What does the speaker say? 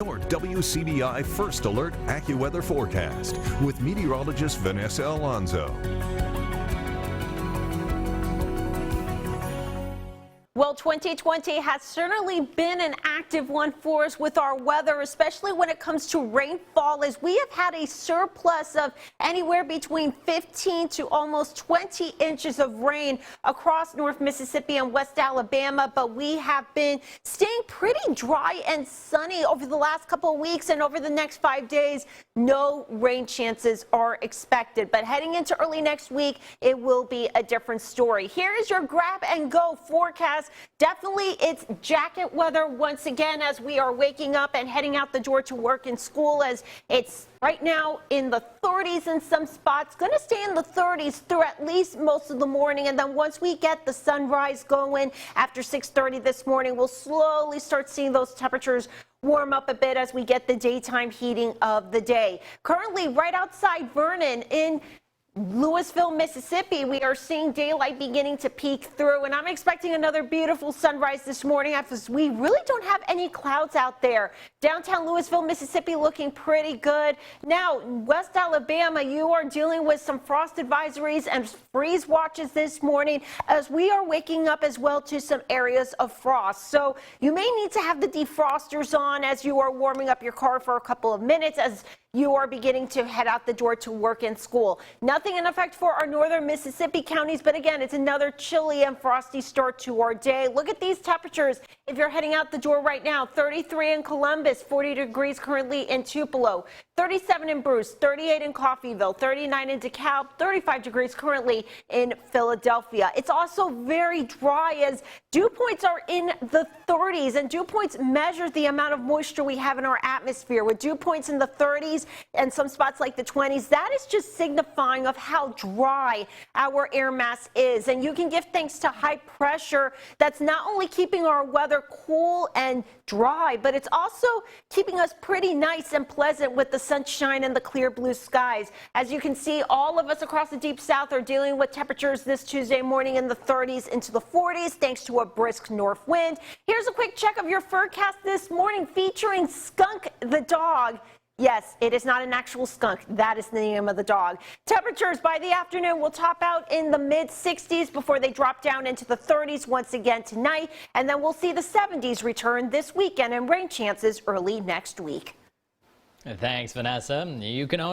Your WCBI First Alert AccuWeather forecast with meteorologist Vanessa Alonso. Well, 2020 has certainly been an active one for us with our weather, especially when it comes to rainfall, as we have had a surplus of anywhere between 15 to almost 20 inches of rain across North Mississippi and West Alabama. But we have been staying pretty dry and sunny over the last couple of weeks, and over the next 5 days, no rain chances are expected. But heading into early next week, it will be a different story. Here is your grab and go forecast. Definitely it's jacket weather once again as we are waking up and heading out the door to work and school, as it's right now in the 30s in some spots, going to stay in the 30s through at least most of the morning. And then once we get the sunrise going after 6:30 this morning, we'll slowly start seeing those temperatures warm up a bit as we get the daytime heating of the day. Currently right outside Vernon in Louisville, Mississippi, we are seeing daylight beginning to peek through, and I'm expecting another beautiful sunrise this morning as we really don't have any clouds out there. Downtown Louisville, Mississippi looking pretty good. Now, West Alabama, you are dealing with some frost advisories and freeze watches this morning as we are waking up as well to some areas of frost. So you may need to have the defrosters on as you are warming up your car for a couple of minutes as you are beginning to head out the door to work and school. Nothing in effect for our northern Mississippi counties, but again, it's another chilly and frosty start to our day. Look at these temperatures. If you're heading out the door right now, 33 in Columbus, 40 degrees currently in Tupelo, 37 in Bruce, 38 in Coffeyville, 39 in DeKalb, 35 degrees currently in Philadelphia. It's also very dry as dew points are in the 30s, and dew points measure the amount of moisture we have in our atmosphere. With dew points in the 30s and some spots like the 20s, that is just signifying of how dry our air mass is. And you can give thanks to high pressure that's not only keeping our weather cool and dry, but it's also keeping us pretty nice and pleasant with the sunshine and the clear blue skies. As you can see, all of us across the deep south are dealing with temperatures this Tuesday morning in the 30s into the 40s thanks to a brisk north wind. Here's a quick check of your forecast this morning featuring Skunk the dog. Yes, it is not an actual skunk. That is the name of the dog. Temperatures by the afternoon will top out in the mid-60s before they drop down into the 30s once again tonight. And then we'll see the 70s return this weekend and rain chances early next week. Thanks, Vanessa. You can